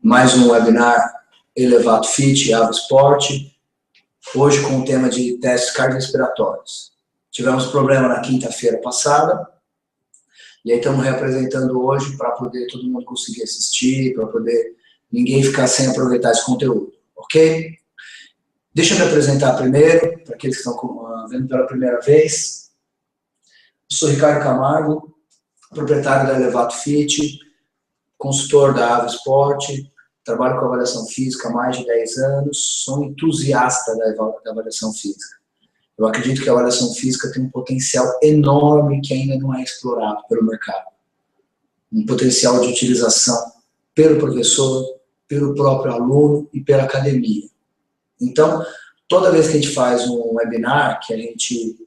Mais um webinar Elevato Fit e Ava Sport, hoje com o tema de testes cardiorrespiratórios. Tivemos problema na quinta-feira passada, e aí estamos reapresentando hoje para poder todo mundo conseguir assistir, para poder ninguém ficar sem aproveitar esse conteúdo, ok? Deixa eu me apresentar primeiro, para aqueles que estão vendo pela primeira vez. Eu sou Ricardo Camargo, proprietário da Elevato Fit, consultor da Ava Sport, trabalho com avaliação física há mais de 10 anos, sou um entusiasta da avaliação física. Eu acredito que a avaliação física tem um potencial enorme que ainda não é explorado pelo mercado. Um potencial de utilização pelo professor, pelo próprio aluno e pela academia. Então, toda vez que a gente faz um webinar, que a gente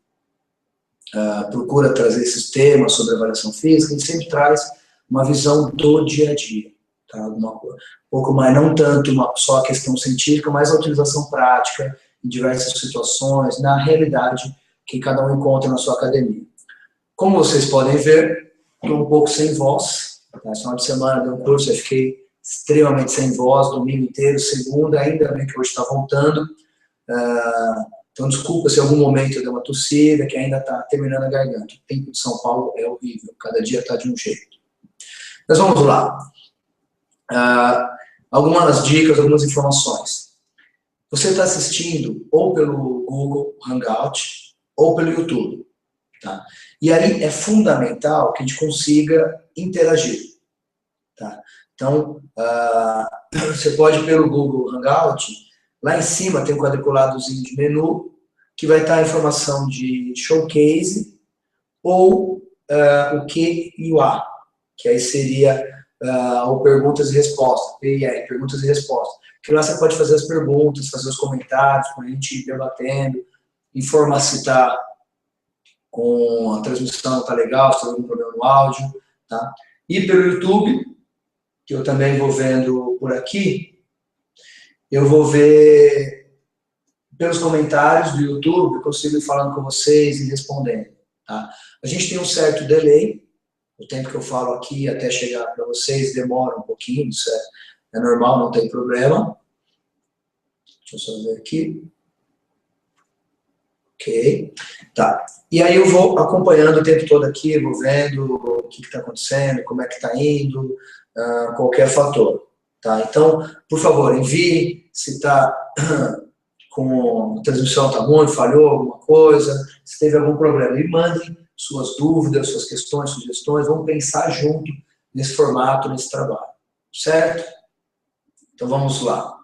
procura trazer esses temas sobre avaliação física, a gente sempre traz uma visão do dia a dia. Tá? Um pouco mais, não tanto só a questão científica, mas a utilização prática em diversas situações, na realidade que cada um encontra na sua academia. Como vocês podem ver, estou um pouco sem voz. Tá? Esse final de semana deu um curso, eu fiquei extremamente sem voz, domingo inteiro, segunda, ainda bem que hoje está voltando. Então, desculpa se em algum momento eu dei uma tossida, que ainda está terminando a garganta. O tempo de São Paulo é horrível, cada dia está de um jeito. Mas vamos lá. Algumas dicas, algumas informações. Você está assistindo ou pelo Google Hangout ou pelo YouTube. Tá? E aí é fundamental que a gente consiga interagir. Tá? Então, você pode ir pelo Google Hangout, lá em cima tem um quadriculadozinho de menu, que vai estar a informação de showcase ou o Q e o A, que aí seria ou perguntas e respostas, PIR, perguntas e respostas. Que lá você pode fazer as perguntas, fazer os comentários, para a gente ir debatendo, informar se está com a transmissão, está legal, se tem algum problema no áudio. Tá? E pelo YouTube, que eu também vou vendo por aqui, eu vou ver pelos comentários do YouTube, eu consigo ir falando com vocês e respondendo. Tá? A gente tem um certo delay, o tempo que eu falo aqui até chegar para vocês demora um pouquinho, isso é normal, não tem problema. Deixa eu só ver aqui. Ok. Tá. E aí eu vou acompanhando o tempo todo aqui, vou vendo o que está acontecendo, como é que está indo, qualquer fator. Tá? Então, por favor, envie se está com a transmissão, está ruim, falhou alguma coisa, se teve algum problema, e mandem suas dúvidas, suas questões, sugestões, vamos pensar junto nesse formato, nesse trabalho, certo? Então vamos lá.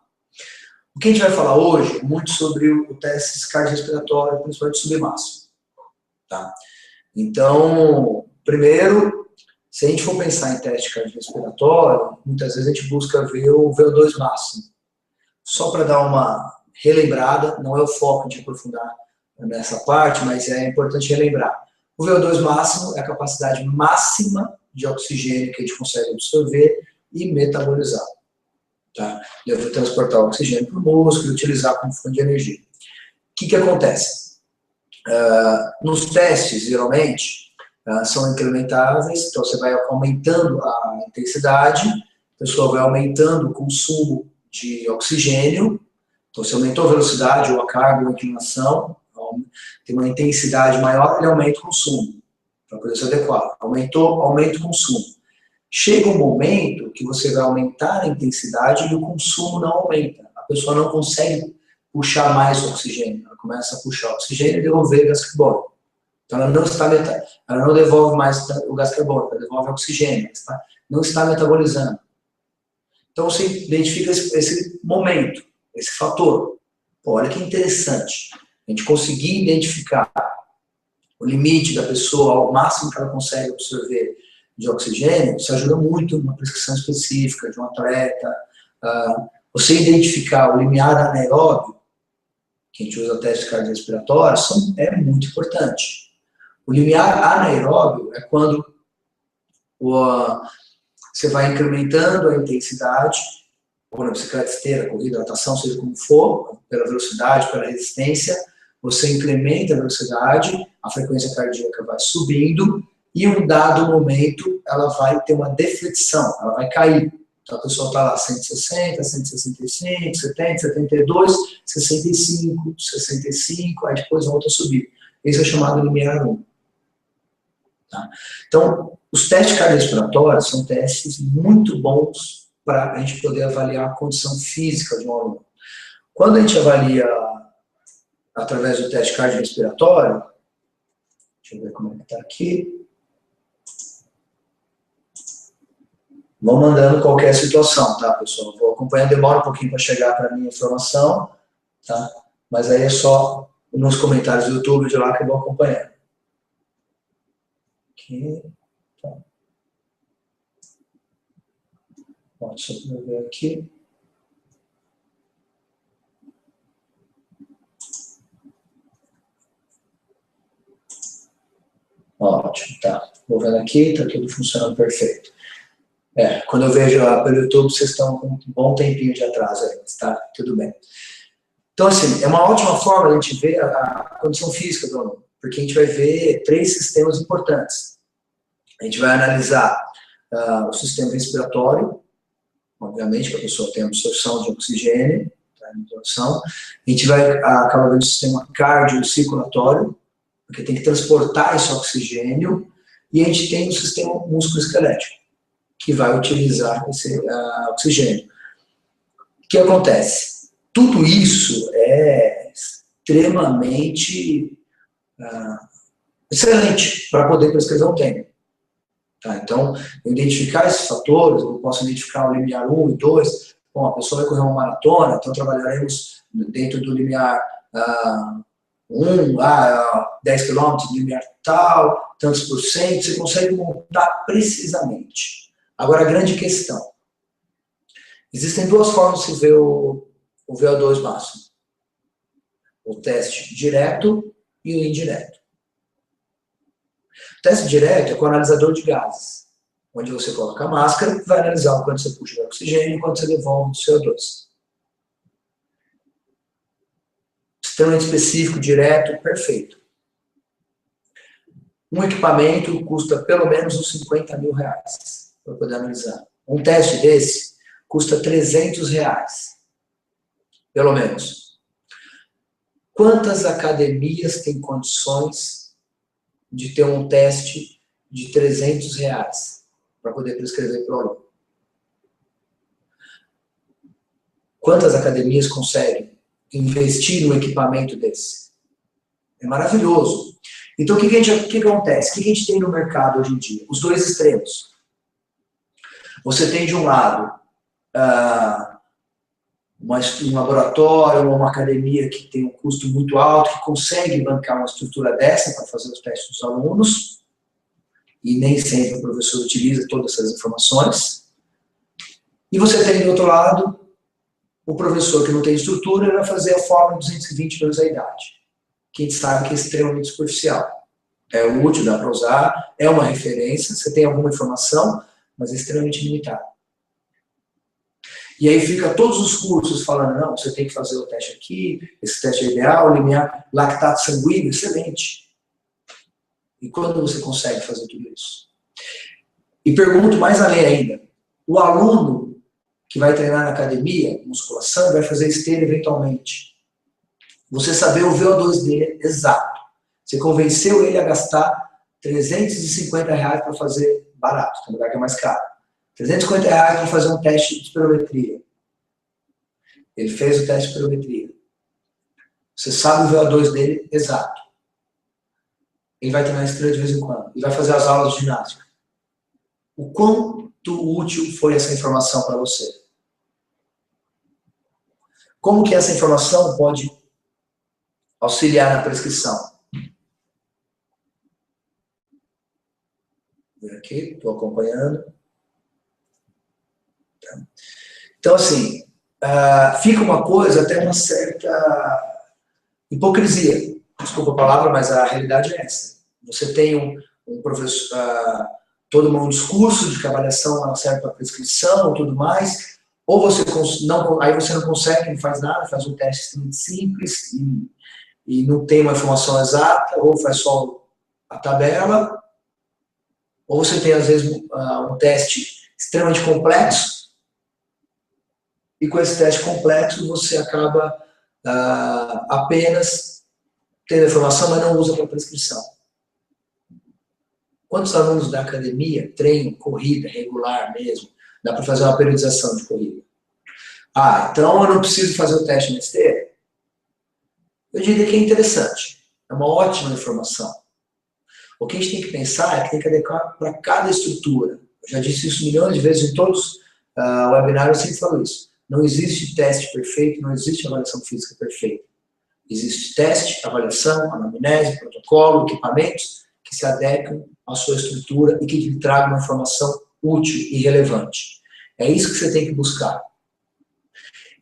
O que a gente vai falar hoje é muito sobre o teste cardiorrespiratório, principalmente submáximo. Tá? Então, primeiro, se a gente for pensar em teste cardiorrespiratório, muitas vezes a gente busca ver o VO2 máximo. Só para dar uma relembrada, não é o foco de aprofundar nessa parte, mas é importante relembrar. O VO2 máximo é a capacidade máxima de oxigênio que a gente consegue absorver e metabolizar. Tá? Deve transportar o oxigênio para o músculo e utilizar como fonte de energia. O que acontece? Nos testes, geralmente, são incrementáveis, então você vai aumentando a intensidade, a pessoa vai aumentando o consumo de oxigênio, então se aumentou a velocidade ou a carga ou a inclinação, tem uma intensidade maior, ele aumenta o consumo, para poder se adequar. Aumenta o consumo. Chega um momento que você vai aumentar a intensidade e o consumo não aumenta. A pessoa não consegue puxar mais o oxigênio. Ela começa a puxar o oxigênio e devolver gás carbônico. Então ela não devolve mais o gás carbônico, ela devolve o oxigênio, não está metabolizando. Então você identifica esse momento, esse fator. Pô, olha que interessante. A gente conseguir identificar o limite da pessoa, ao máximo que ela consegue absorver de oxigênio, isso ajuda muito numa prescrição específica de um atleta. Você identificar o limiar anaeróbio, que a gente usa testes cardiorrespiratórios, é muito importante. O limiar anaeróbio é quando você vai incrementando a intensidade, ou na bicicleta, esteira, corrida, natação, seja como for, pela velocidade, pela resistência, você incrementa a velocidade, a frequência cardíaca vai subindo, e em um dado momento ela vai ter uma deflexão, ela vai cair. Então, a pessoa está lá 160, 165, 70, 72, 65, 65, aí depois volta a subir. Esse é chamado limiar 1. Tá? Então, os testes cardiorrespiratórios são testes muito bons para a gente poder avaliar a condição física de um aluno. Quando a gente avalia através do teste cardiorrespiratório, deixa eu ver como é que está aqui. Vão mandando qualquer situação, tá, pessoal? Vou acompanhando, demora um pouquinho para chegar para a minha informação, tá? Mas aí é só nos comentários do YouTube de lá que eu vou acompanhando. Aqui, tá. Bom, deixa eu ver aqui. Ótimo, tá. Vou vendo aqui, tá tudo funcionando perfeito. Quando eu vejo pelo YouTube, vocês estão com um bom tempinho de atraso aí, tá? Tudo bem. Então, assim, é uma ótima forma de a gente ver a condição física do aluno, porque a gente vai ver 3 sistemas importantes. A gente vai analisar o sistema respiratório, obviamente, que a pessoa tem absorção de oxigênio, tá? A gente vai acabar vendo o sistema cardiocirculatório, porque tem que transportar esse oxigênio, e a gente tem o sistema músculo-esquelético, que vai utilizar esse oxigênio. O que acontece? Tudo isso é extremamente excelente para poder prescrever um tempo. Tá? Então, identificar esses fatores, eu posso identificar o limiar 1 e 2, bom, a pessoa vai correr uma maratona, então trabalharemos dentro do limiar 10 km, limiar tal, tantos por cento, você consegue montar precisamente. Agora, a grande questão. Existem 2 formas de se ver o VO2 máximo. O teste direto e o indireto. O teste direto é com o analisador de gases, onde você coloca a máscara e vai analisar o quanto você puxa de oxigênio e quanto você devolve do CO2. Extremamente específico, direto, perfeito. Um equipamento custa pelo menos uns 50 mil reais para poder analisar. Um teste desse custa 300 reais, pelo menos. Quantas academias têm condições de ter um teste de 300 reais para poder prescrever para o aluno? Quantas academias conseguem investir num equipamento desse? É maravilhoso. Então, o que acontece? O que a gente tem no mercado hoje em dia? Os 2 extremos. Você tem, de um lado, um laboratório ou uma academia que tem um custo muito alto, que consegue bancar uma estrutura dessa para fazer os testes dos alunos, e nem sempre o professor utiliza todas essas informações. E você tem, do outro lado, o professor que não tem estrutura, ele vai fazer a fórmula 220 vezes a idade, que a gente sabe que é extremamente superficial. É útil, dá para usar, é uma referência, você tem alguma informação, mas é extremamente limitado. E aí fica todos os cursos falando, não, você tem que fazer o teste aqui, esse teste é ideal, limiar lactato sanguíneo, excelente. E quando você consegue fazer tudo isso? E pergunto mais além ainda, o aluno que vai treinar na academia, musculação, vai fazer esteira eventualmente. Você saber o VO2 dele exato. Você convenceu ele a gastar 350 reais para fazer barato, tem lugar que é mais caro. 350 reais para fazer um teste de espirometria. Ele fez o teste de espirometria. Você sabe o VO2 dele exato. Ele vai treinar esteira de vez em quando. Ele vai fazer as aulas de ginástica. O quanto útil foi essa informação para você? Como que essa informação pode auxiliar na prescrição? Aqui, estou acompanhando. Então, assim, fica uma coisa, até uma certa hipocrisia. Desculpa a palavra, mas a realidade é essa. Você tem um professor, todo um discurso de que a avaliação ela serve para prescrição e tudo mais, ou você aí você não consegue, não faz nada, faz um teste extremamente simples e não tem uma informação exata, ou faz só a tabela, ou você tem, às vezes, um teste extremamente complexo, e com esse teste complexo você acaba apenas tendo a informação, mas não usa para prescrição. Quantos alunos da academia treinam corrida regular mesmo? Dá para fazer uma periodização de corrida. Então eu não preciso fazer o teste na esteira? Eu diria que é interessante. É uma ótima informação. O que a gente tem que pensar é que tem que adequar para cada estrutura. Eu já disse isso milhões de vezes em todos os webinários, eu sempre falo isso. Não existe teste perfeito, não existe avaliação física perfeita. Existe teste, avaliação, anamnese, protocolo, equipamentos que se adequam à sua estrutura e que lhe tragam uma informação útil e relevante. É isso que você tem que buscar.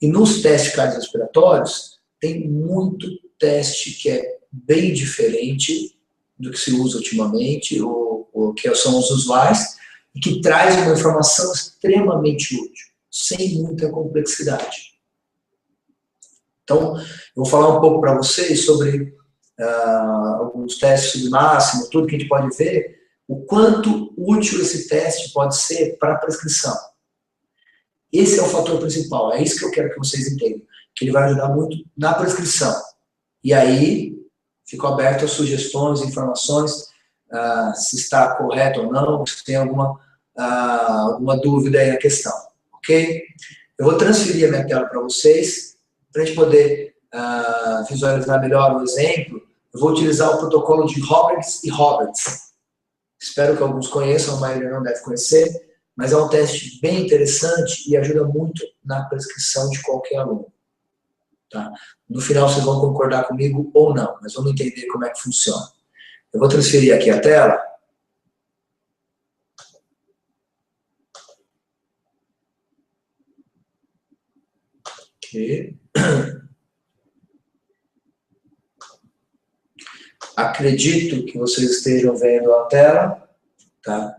E nos testes cardiorrespiratórios, tem muito teste que é bem diferente do que se usa ultimamente, ou que são os usuais, e que traz uma informação extremamente útil, sem muita complexidade. Então, eu vou falar um pouco para vocês sobre alguns testes submáximo, tudo que a gente pode ver, o quanto útil esse teste pode ser para a prescrição. Esse é o fator principal, é isso que eu quero que vocês entendam, que ele vai ajudar muito na prescrição. E aí, fico aberto a sugestões, informações, se está correto ou não, se tem alguma dúvida aí na questão, ok? Eu vou transferir a minha tela para vocês, para a gente poder visualizar melhor o exemplo. Eu vou utilizar o protocolo de Roberts e Roberts. Espero que alguns conheçam, a maioria não deve conhecer, mas é um teste bem interessante e ajuda muito na prescrição de qualquer aluno. Tá? No final vocês vão concordar comigo ou não, mas vamos entender como é que funciona. Eu vou transferir aqui a tela. Ok. Acredito que vocês estejam vendo a tela, tá?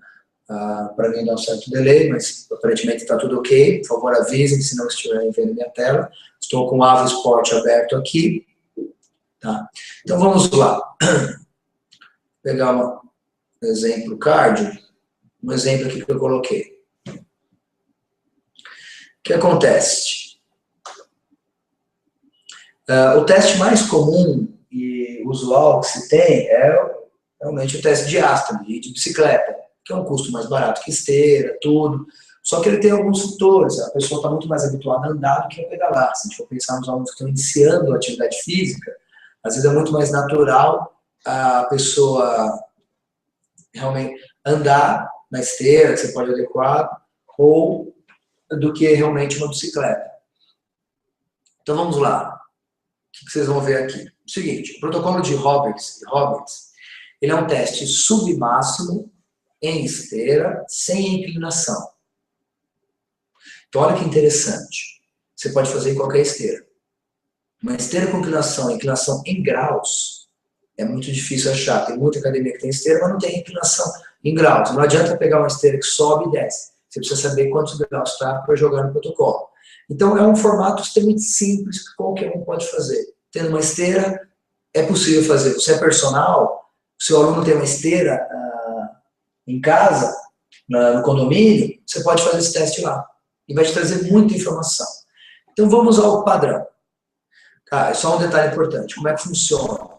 Para mim dá um certo delay, mas aparentemente está tudo ok. Por favor, avisem se não estiverem vendo minha tela. Estou com o Ava Sport aberto aqui. Tá? Então vamos lá. Vou pegar um exemplo cardio, um exemplo aqui que eu coloquei. O que acontece? O teste mais comum e usual que se tem é realmente o teste de diástole, de bicicleta, que é um custo mais barato que esteira, tudo. Só que ele tem alguns fatores, a pessoa está muito mais habituada a andar do que a pedalar. Se a gente for pensar nos alunos que estão iniciando a atividade física, às vezes é muito mais natural a pessoa realmente andar na esteira, que você pode adequar, ou do que realmente uma bicicleta. Então vamos lá. O que vocês vão ver aqui? O seguinte, o protocolo de Roberts, ele é um teste submáximo em esteira, sem inclinação. Então olha que interessante. Você pode fazer em qualquer esteira. Uma esteira com inclinação em graus, é muito difícil achar. Tem muita academia que tem esteira, mas não tem inclinação em graus. Não adianta pegar uma esteira que sobe e desce. Você precisa saber quantos graus está para jogar no protocolo. Então é um formato extremamente simples que qualquer um pode fazer. Tendo uma esteira, é possível fazer. Você é personal, o seu aluno tem uma esteira em casa, no condomínio, você pode fazer esse teste lá. E vai te trazer muita informação. Então vamos ao padrão. É só um detalhe importante. Como é que funciona?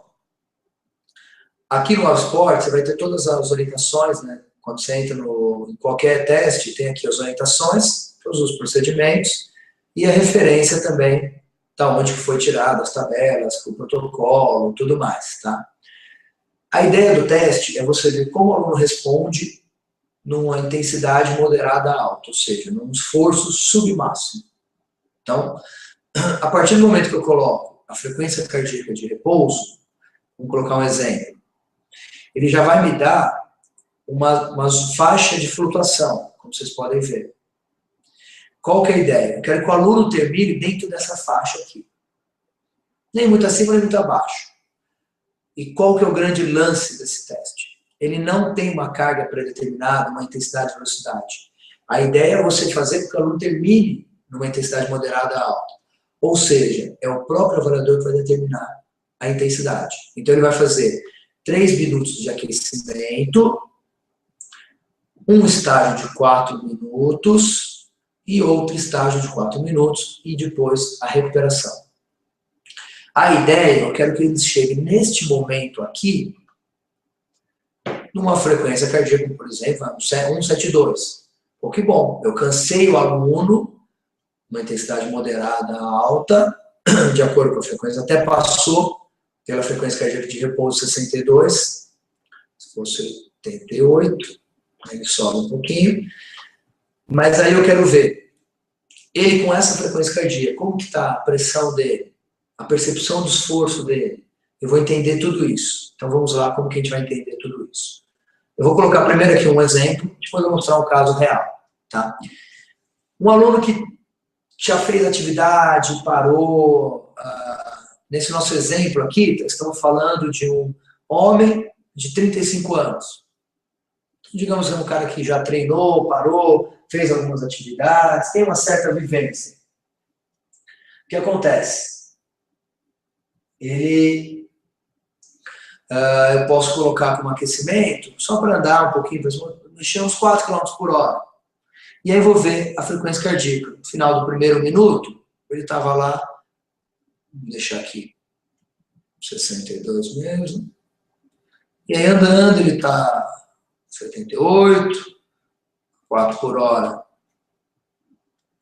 Aqui no Sport, você vai ter todas as orientações, né? Quando você entra em qualquer teste, tem aqui as orientações, todos os procedimentos, e a referência também, da onde foi tirado, as tabelas, o protocolo, tudo mais, tá? A ideia do teste é você ver como o aluno responde numa intensidade moderada a alta, ou seja, num esforço submáximo. Então, a partir do momento que eu coloco a frequência cardíaca de repouso, vamos colocar um exemplo, ele já vai me dar uma faixa de flutuação, como vocês podem ver. Qual que é a ideia? Eu quero que o aluno termine dentro dessa faixa aqui. Nem muito acima, nem muito abaixo. E qual que é o grande lance desse teste? Ele não tem uma carga predeterminada, uma intensidade e velocidade. A ideia é você fazer com que o aluno termine numa intensidade moderada a alta. Ou seja, é o próprio avaliador que vai determinar a intensidade. Então ele vai fazer 3 minutos de aquecimento, um estágio de 4 minutos, e outro estágio de 4 minutos e depois a recuperação. A ideia, eu quero que eles cheguem neste momento aqui, numa frequência cardíaca, por exemplo, 172. Pô, que bom, eu cansei o aluno, uma intensidade moderada alta, de acordo com a frequência, até passou pela frequência cardíaca de repouso 62, se fosse 88, ele sobe um pouquinho, mas aí eu quero ver, ele com essa frequência cardíaca, como que está a pressão dele, a percepção do esforço dele, eu vou entender tudo isso. Então vamos lá, como que a gente vai entender tudo isso. Eu vou colocar primeiro aqui um exemplo, depois eu vou mostrar um caso real. Tá? Um aluno que já fez atividade, parou, nesse nosso exemplo aqui, estamos falando de um homem de 35 anos. Digamos que é um cara que já treinou, parou, fez algumas atividades, tem uma certa vivência. O que acontece? Eu posso colocar como aquecimento, só para andar um pouquinho, mexer uns 4 km por hora. E aí eu vou ver a frequência cardíaca. No final do primeiro minuto, ele estava lá, vou deixar aqui, 62 mesmo. E aí andando, ele está 78, 4 por hora.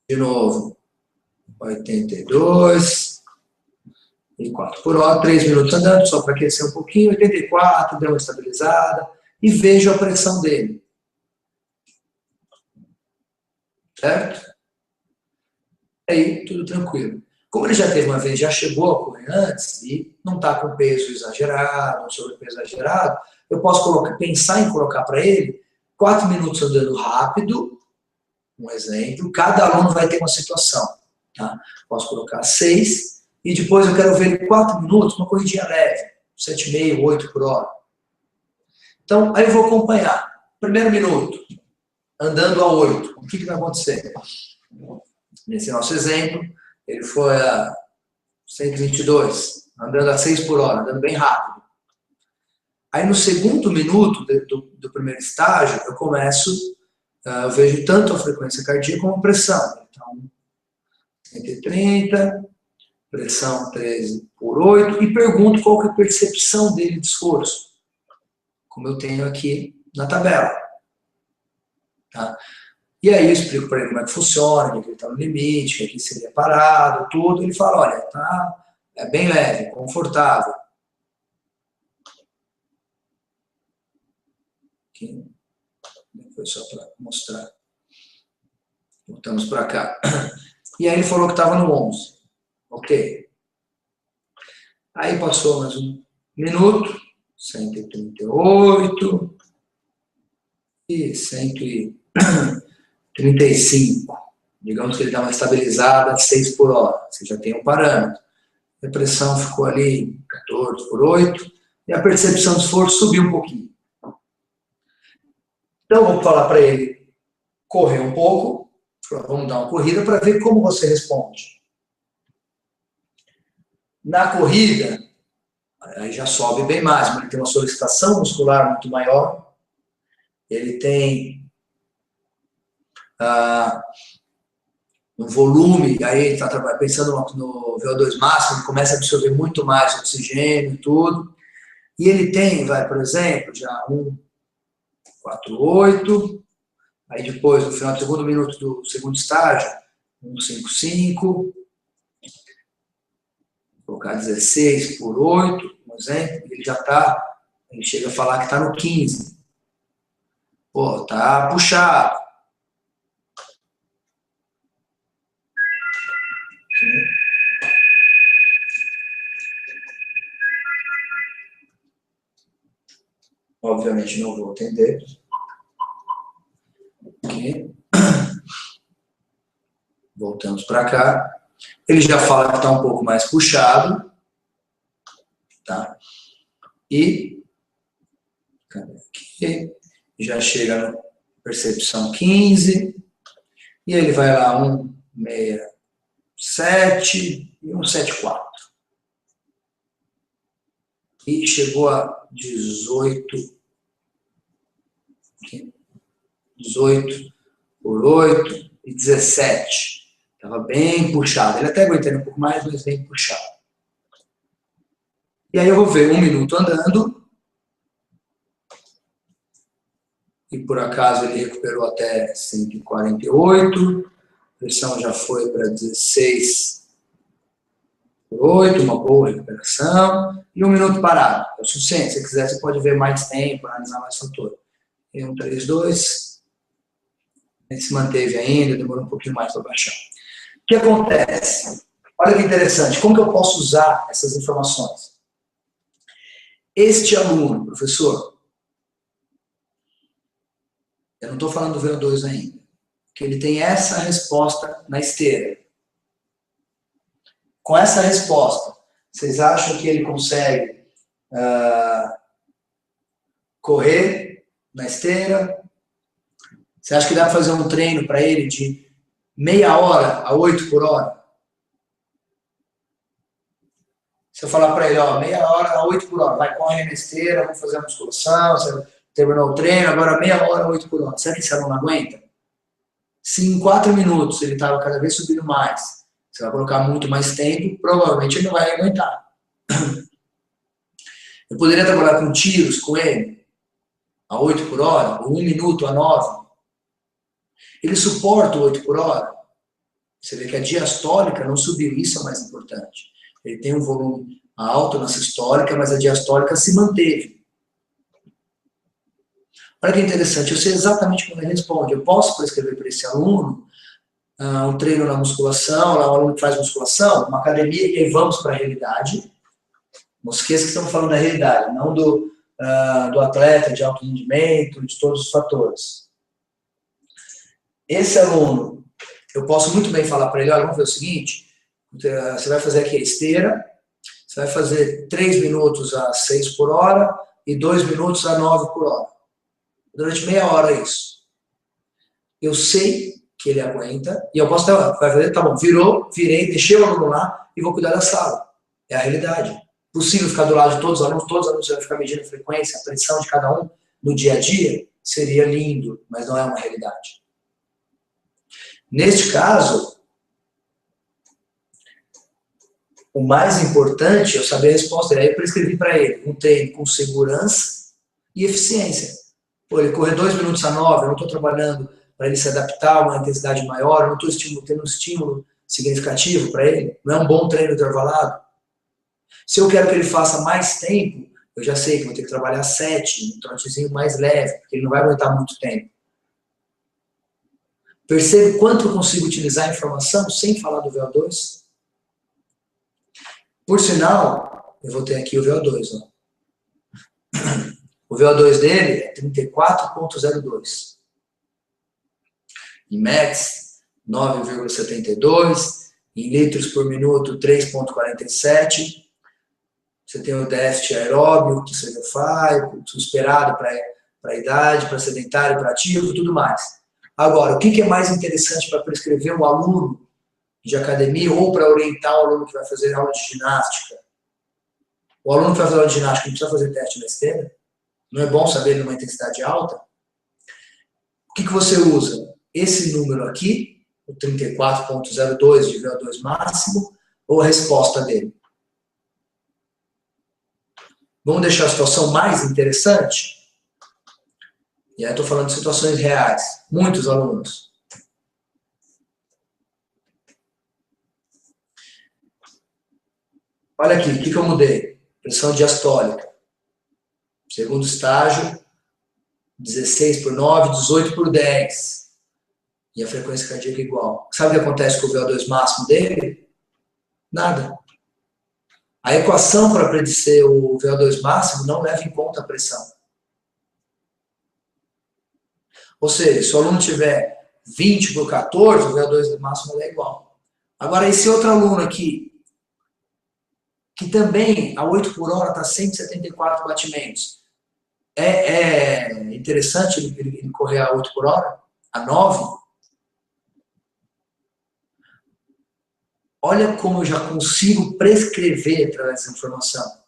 De novo, 82, e 4 por hora, 3 minutos andando, só para aquecer um pouquinho, 84, deu uma estabilizada, e vejo a pressão dele. Certo? Aí, tudo tranquilo. Como ele já teve uma vez, já chegou a correr antes, e não está com peso exagerado, um sobrepeso exagerado, eu posso pensar em colocar para ele 4 minutos andando rápido, um exemplo, cada aluno vai ter uma situação. Tá? Posso colocar 6, e depois eu quero ver ele 4 minutos, uma corridinha leve, 7,5, 8 por hora. Então, aí eu vou acompanhar. Primeiro minuto, andando a 8, o que vai acontecer? Nesse nosso exemplo, ele foi a 122, andando a 6 por hora, andando bem rápido. Aí no segundo minuto do primeiro estágio, eu começo, eu vejo tanto a frequência cardíaca como a pressão. Então, 130, pressão 13 por 8, e pergunto qual que é a percepção dele de esforço, como eu tenho aqui na tabela. Tá? E aí eu explico para ele como é que funciona, que ele está no limite, que aqui seria parado, tudo. Ele fala, olha, tá, é bem leve, confortável. Aqui, foi só para mostrar. Voltamos para cá. E aí ele falou que estava no 11. Ok. Aí passou mais um minuto, 138 e 135. Digamos que ele dá uma estabilizada de 6 por hora. Você já tem um parâmetro. A pressão ficou ali 14 por 8 e a percepção de esforço subiu um pouquinho. Então, vou falar para ele correr um pouco, vamos dar uma corrida para ver como você responde. Na corrida, aí já sobe bem mais, mas ele tem uma solicitação muscular muito maior, ele tem um volume, aí ele está pensando no VO2 máximo, ele começa a absorver muito mais oxigênio e tudo, e ele tem, por exemplo, já 1,48, aí depois, no final do segundo minuto do segundo estágio, 1,55, vou colocar 16 por 8, por exemplo, ele já está, ele chega a falar que está no 15. Pô, tá puxado. Obviamente não vou atender. Aqui. Voltamos para cá. Ele já fala que está um pouco mais puxado. Tá? E aqui, já chega na percepção 15. E ele vai lá 1,67 e 1,74. E chegou a 18 por 8, 17. Estava bem puxado. Ele até aguentando um pouco mais, mas bem puxado. E aí eu vou ver 1 minuto andando. E por acaso ele recuperou até 148. A pressão já foi para 16 por 8, uma boa recuperação. E 1 minuto parado. É o suficiente. Se você quiser, você pode ver mais tempo, analisar mais fator. E 1, 3, 2. Ele se manteve ainda, demorou um pouquinho mais para baixar. O que acontece? Olha que interessante. Como que eu posso usar essas informações? Este aluno, professor, eu não estou falando do VO2 ainda, que ele tem essa resposta na esteira. Com essa resposta, vocês acham que ele consegue correr na esteira? Você acha que dá para fazer um treino para ele de meia hora a 8 por hora? Se eu falar para ele, ó, meia hora a 8 por hora, vai correr na esteira, vamos fazer a musculação, você terminou o treino, agora meia hora a 8 por hora. Será que esse aluno aguenta? Se em 4 minutos ele estava cada vez subindo mais, você vai colocar muito mais tempo, provavelmente ele não vai aguentar. Eu poderia trabalhar com tiros com ele, a 8 por hora, ou 1 minuto a 9. Ele suporta o 8 por hora. Você vê que a diastólica não subiu, isso é o mais importante. Ele tem um volume alto na sistólica, mas a diastólica se manteve. Olha que interessante, eu sei exatamente como ele responde. Eu posso prescrever para esse aluno um treino na musculação, lá um aluno que faz musculação, uma academia, e aí vamos para a realidade. Não esqueça que estamos falando da realidade, não do atleta de alto rendimento, de todos os fatores. Esse aluno, eu posso muito bem falar para ele, olha, vamos ver o seguinte, você vai fazer aqui a esteira, você vai fazer 3 minutos a 6 por hora e 2 minutos a 9 por hora. Durante meia hora isso. Eu sei que ele aguenta, e eu posso vai fazer, tá bom, virei, deixei o aluno lá e vou cuidar da sala. É a realidade. Possível ficar do lado de todos os alunos você vai ficar medindo a frequência, a pressão de cada um no dia a dia? Seria lindo, mas não é uma realidade. Neste caso, o mais importante é eu saber a resposta. Aí eu prescrevi para ele um treino com segurança e eficiência. Pô, ele correr 2 minutos a 9, eu não estou trabalhando para ele se adaptar a uma intensidade maior, eu não estou tendo um estímulo significativo para ele. Não é um bom treino intervalado. Se eu quero que ele faça mais tempo, eu já sei que vou ter que trabalhar 7, um trotezinho mais leve, porque ele não vai aguentar muito tempo. Percebe quanto eu consigo utilizar a informação sem falar do VO2? Por sinal, eu vou ter aqui o VO2. Ó. O VO2 dele é 34,02. Em MEX, 9,72. Em litros por minuto, 3,47. Você tem o déficit aeróbio, que você faz, esperado para a idade, para sedentário, para ativo, tudo mais. Agora, o que é mais interessante para prescrever um aluno de academia ou para orientar o aluno que vai fazer aula de ginástica? O aluno que vai fazer aula de ginástica não precisa fazer teste na esteira? Não é bom saber numa intensidade alta? O que você usa? Esse número aqui, o 34,02 de VO2 máximo, ou a resposta dele? Vamos deixar a situação mais interessante? E aí eu estou falando de situações reais. Muitos alunos. Olha aqui, o que eu mudei? Pressão diastólica. Segundo estágio, 16 por 9, 18 por 10. E a frequência cardíaca igual. Sabe o que acontece com o VO2 máximo dele? Nada. A equação para predizer o VO2 máximo não leva em conta a pressão. Ou seja, se o aluno tiver 20 por 14, o VO2 máximo é igual. Agora, esse outro aluno aqui, que também a 8 por hora está 174 batimentos, é interessante ele correr a 8 por hora? A 9? Olha como eu já consigo prescrever através dessa informação.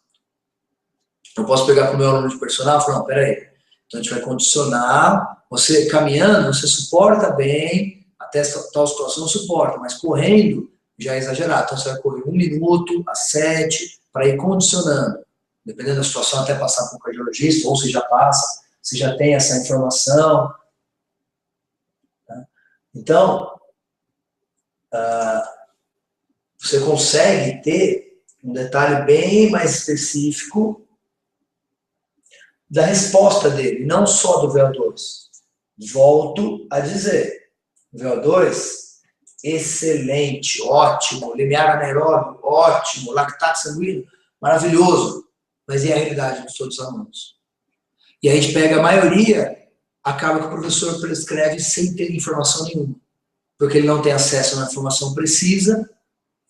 Eu posso pegar para o meu aluno de personal e falar, não, peraí, então a gente vai condicionar, você caminhando, você suporta bem a até tal situação não suporta, mas correndo já é exagerado. Então você vai correr 1 minuto a 7 para ir condicionando. Dependendo da situação, até passar para o cardiologista, ou se já passa, se já tem essa informação. Tá? Então, você consegue ter um detalhe bem mais específico da resposta dele, não só do VO2. Volto a dizer, VO2, excelente, ótimo, limiar anaeróbio, ótimo, lactato sanguíneo, maravilhoso, mas e a realidade de todos os alunos? E a gente pega a maioria, acaba que o professor prescreve sem ter informação nenhuma, porque ele não tem acesso a uma informação precisa,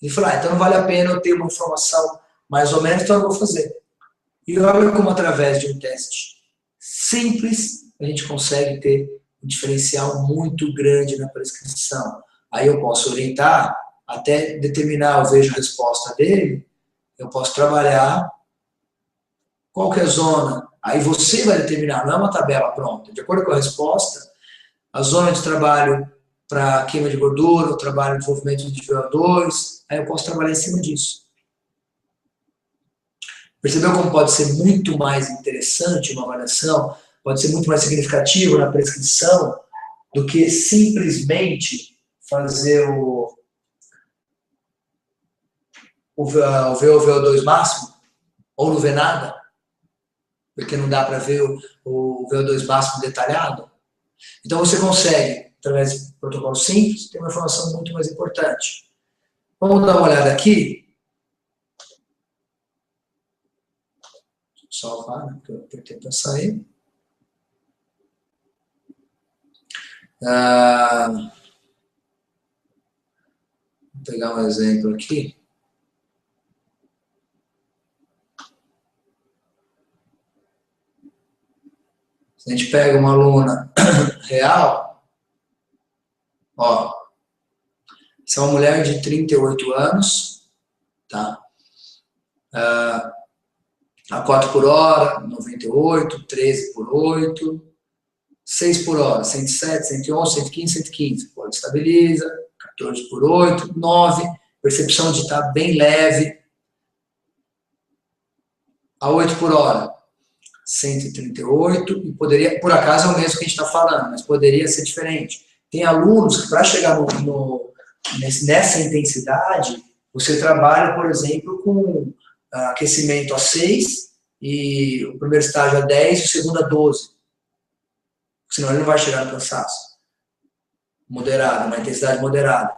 e fala, então não vale a pena eu ter uma informação mais ou menos, então eu vou fazer. E olha como através de um teste simples, a gente consegue ter um diferencial muito grande na prescrição. Aí eu posso orientar, até determinar, eu vejo a resposta dele, eu posso trabalhar qual que é a zona. Aí você vai determinar, não é uma tabela pronta. De acordo com a resposta, a zona de trabalho para queima de gordura, o trabalho de desenvolvimento de VO2, aí eu posso trabalhar em cima disso. Percebeu como pode ser muito mais interessante uma avaliação, pode ser muito mais significativo na prescrição do que simplesmente fazer o VO2 máximo, ou não ver nada, porque não dá para ver o VO2 máximo detalhado. Então você consegue, através de protocolo simples, ter uma informação muito mais importante. Vamos dar uma olhada aqui. Salvar, né, porque eu apertei para sair. Vou pegar um exemplo aqui. Se a gente pega uma aluna real, ó, essa é uma mulher de 38 anos, tá? A 4 por hora, 98, 13 por 8, 6 por hora, 107, 111, 115, 115. Pode estabiliza, 14 por 8, 9. Percepção de estar bem leve. A 8 por hora, 138. E poderia, por acaso é o mesmo que a gente está falando, mas poderia ser diferente. Tem alunos que, para chegar nessa intensidade, você trabalha, por exemplo, com aquecimento a 6, e o primeiro estágio a 10 e o segundo a 12. Senão ele não vai chegar no cansaço. Moderado, uma intensidade moderada.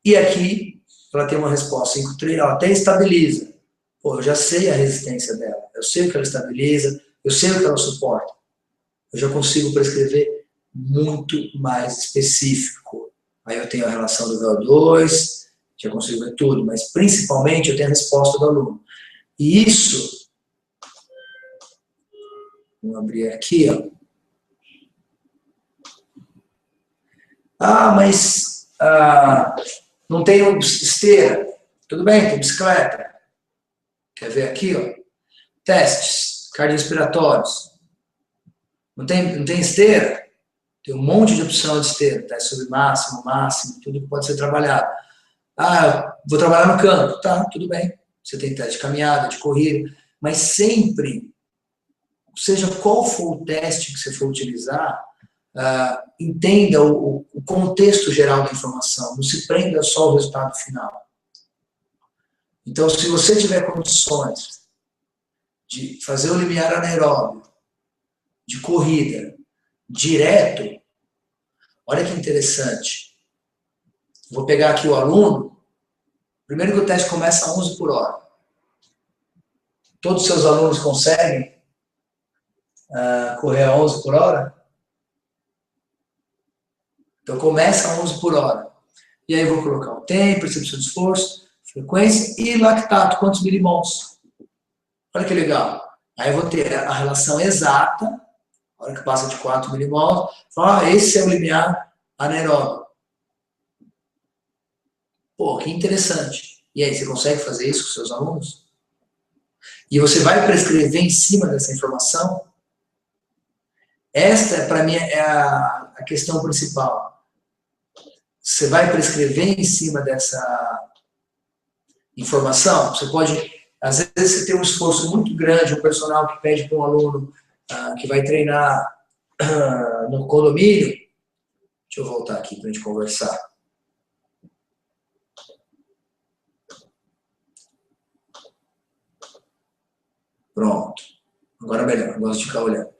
E aqui, ela tem uma resposta 5-3, ela até estabiliza. Pô, eu já sei a resistência dela, eu sei o que ela estabiliza, eu sei o que ela suporta. Eu já consigo prescrever muito mais específico. Aí eu tenho a relação do VO2, já consigo ver tudo, mas principalmente eu tenho a resposta do aluno. E isso, vou abrir aqui, ó. Mas não tem esteira. Tudo bem, tem bicicleta. Quer ver aqui, ó? Testes cardiorrespiratórios. Não tem esteira? Tem um monte de opção de esteira. Teste sobre máximo, tudo que pode ser trabalhado. Vou trabalhar no campo. Tá, tudo bem. Você tem teste de caminhada, de corrida. Mas sempre, seja qual for o teste que você for utilizar, entenda o contexto geral da informação. Não se prenda só ao resultado final. Então, se você tiver condições de fazer o limiar anaeróbio, de corrida, direto, olha que interessante. Vou pegar aqui o aluno. Primeiro que o teste começa a 11 por hora. Todos os seus alunos conseguem correr a 11 por hora? Então começa a 11 por hora. E aí eu vou colocar o tempo, percepção de esforço, frequência e lactato, quantos milimols. Olha que legal. Aí eu vou ter a relação exata, a hora que passa de 4 milimols, esse é o limiar anaeróbio. Pô, que interessante. E aí, você consegue fazer isso com seus alunos? E você vai prescrever em cima dessa informação? Esta, para mim, é a questão principal. você vai prescrever em cima dessa informação? Você pode, às vezes você tem um esforço muito grande, um personal que pede para um aluno que vai treinar no condomínio. Deixa eu voltar aqui para a gente conversar. Pronto. Agora melhor, eu gosto de ficar olhando.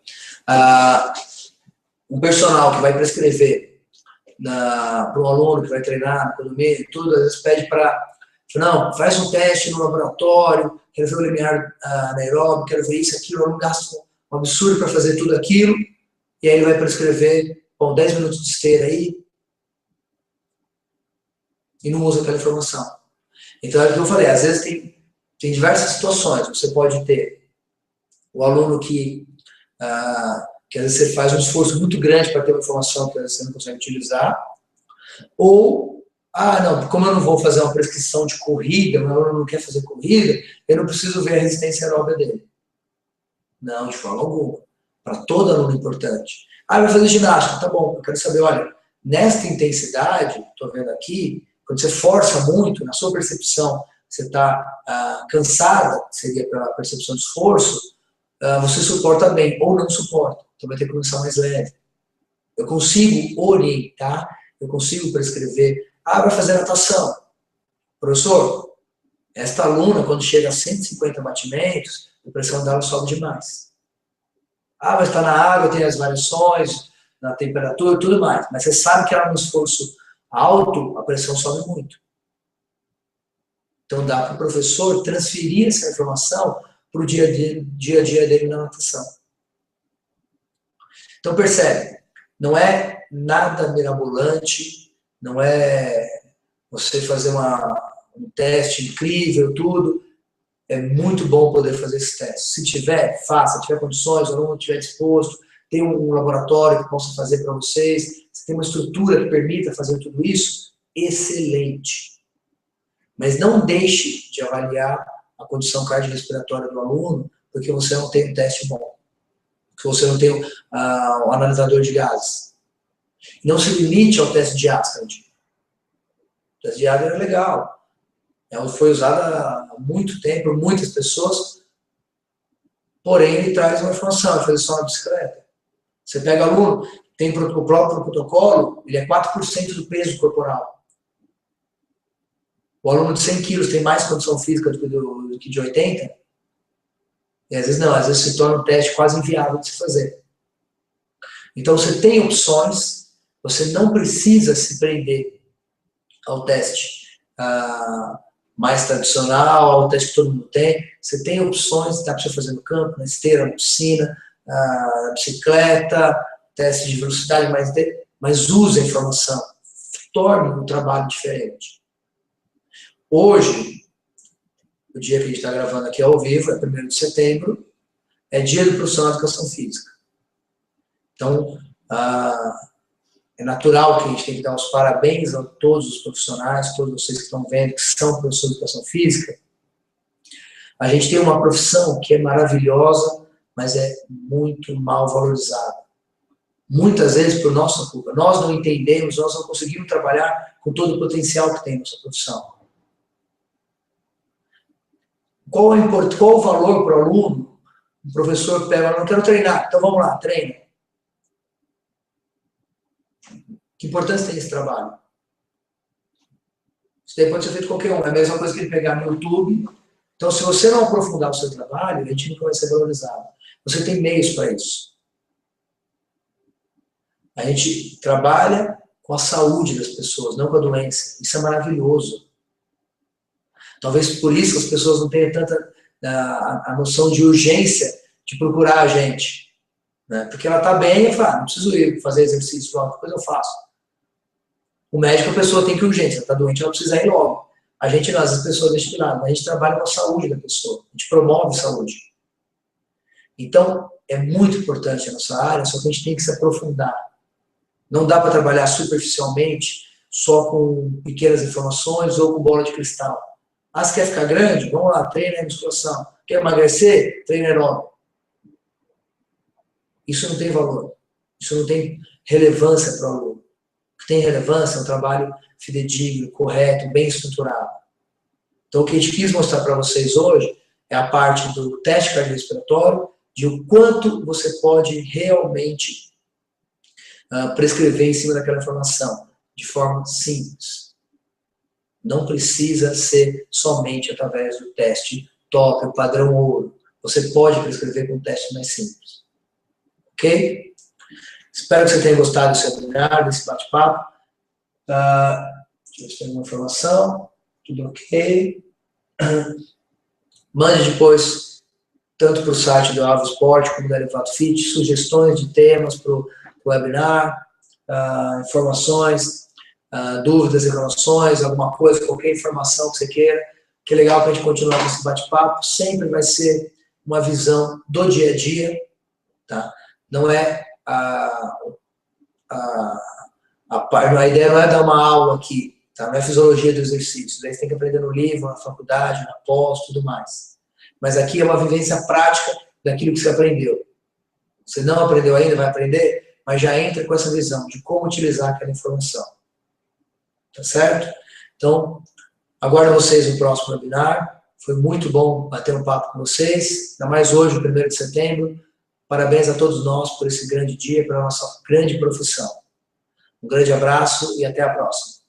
Um personal que vai prescrever para um aluno que vai treinar no condomínio, tudo, às vezes pede para, não, faz um teste no laboratório, quero ver o limiar anaeróbico, quero ver isso, aquilo, o aluno gasta um absurdo para fazer tudo aquilo, e aí ele vai prescrever, bom, 10 minutos de esteira aí, e não usa aquela informação. Então, é o que eu falei, às vezes tem diversas situações. Você pode ter o aluno que às vezes você faz um esforço muito grande para ter uma informação que às vezes você não consegue utilizar, ou, não, como eu não vou fazer uma prescrição de corrida, meu aluno não quer fazer corrida, eu não preciso ver a resistência aeróbica dele. Não, de forma alguma. Para todo aluno é importante. Vai fazer ginástica, tá bom, eu quero saber, olha, nesta intensidade, estou vendo aqui, quando você força muito, na sua percepção, você está cansada, seria pela percepção de esforço, você suporta bem, ou não suporta, então vai ter que começar mais leve. Eu consigo orientar, eu consigo prescrever, vai fazer natação. Professor, esta aluna, quando chega a 150 batimentos, a pressão dela sobe demais. Mas está na água, tem as variações, na temperatura e tudo mais, mas você sabe que ela no esforço alto, a pressão sobe muito. Então dá para o professor transferir essa informação para o dia a dia dele na natação. Então percebe, não é nada mirabolante, não é você fazer um teste incrível, tudo. É muito bom poder fazer esse teste. Se tiver, faça, se tiver condições, o aluno estiver disposto, tem um laboratório que possa fazer para vocês, se tem uma estrutura que permita fazer tudo isso, excelente. Mas não deixe de avaliar a condição cardiorrespiratória do aluno, porque você não tem um teste bom, porque você não tem um analisador de gases. Não se limite ao teste de Askand. O teste de Askand é legal. Foi usado há muito tempo por muitas pessoas, porém ele traz uma informação, ele faz só na bicicleta. Você pega aluno, tem o próprio protocolo, ele é 4% do peso corporal. O aluno de 100 quilos tem mais condição física do que de 80, e às vezes não, às vezes se torna um teste quase inviável de se fazer. Então você tem opções, você não precisa se prender ao teste mais tradicional, ao teste que todo mundo tem. Você tem opções, dá para você fazer no campo, na esteira, na piscina, na bicicleta, teste de velocidade, mas use a informação, torne um trabalho diferente. Hoje, o dia que a gente está gravando aqui ao vivo, é 1º de setembro, é dia do profissional de educação física. Então, é natural que a gente tenha que dar os parabéns a todos os profissionais, todos vocês que estão vendo, que são professores de educação física. A gente tem uma profissão que é maravilhosa, mas é muito mal valorizada. Muitas vezes por nossa culpa. Nós não entendemos, nós não conseguimos trabalhar com todo o potencial que tem nossa profissão. Qual o valor para o aluno? O professor pega, não quero treinar, então vamos lá, treina. Que importância tem esse trabalho? Isso daí pode ser feito qualquer um. É a mesma coisa que ele pegar no YouTube. Então, se você não aprofundar o seu trabalho, a gente nunca vai ser valorizado. Você tem meios para isso. A gente trabalha com a saúde das pessoas, não com a doença. Isso é maravilhoso. Talvez por isso que as pessoas não tenham tanta a noção de urgência de procurar a gente. Né? Porque ela está bem e fala, não preciso ir fazer exercício, depois eu faço. O médico, a pessoa tem que urgência, ela está doente, ela precisa ir logo. A gente não, as pessoas deixam de lado, mas a gente trabalha com a saúde da pessoa, a gente promove saúde. Então, é muito importante a nossa área, só que a gente tem que se aprofundar. Não dá para trabalhar superficialmente, só com pequenas informações ou com bola de cristal. Você quer ficar grande? Vamos lá, treina a musculação. Quer emagrecer? Treina aeróbico. Isso não tem valor. Isso não tem relevância para o aluno. O que tem relevância, é um trabalho fidedigno, correto, bem estruturado. Então, o que a gente quis mostrar para vocês hoje é a parte do teste cardiorrespiratório, de o quanto você pode realmente prescrever em cima daquela informação, de forma simples. Não precisa ser somente através do teste top, o padrão ouro. Você pode prescrever com um teste mais simples. Ok? Espero que você tenha gostado desse webinar, desse bate-papo. Deixa eu ver se tem alguma informação. Tudo ok. Mande depois, tanto para o site do Avo Sport como da Elevato Fit, sugestões de temas para o webinar, informações, dúvidas, reclamações, alguma coisa, qualquer informação que você queira. Que é legal para a gente continuar com esse bate-papo. Sempre vai ser uma visão do dia a dia, tá? Não é a ideia não é dar uma aula aqui, tá? Não é fisiologia do exercício. Daí você tem que aprender no livro, na faculdade, na pós, tudo mais. Mas aqui é uma vivência prática daquilo que você aprendeu. Você não aprendeu ainda, vai aprender, mas já entra com essa visão de como utilizar aquela informação. Tá certo? Então, aguardo vocês no próximo webinar. Foi muito bom bater um papo com vocês, ainda mais hoje, 1º de setembro. Parabéns a todos nós por esse grande dia, pela nossa grande profissão. Um grande abraço e até a próxima.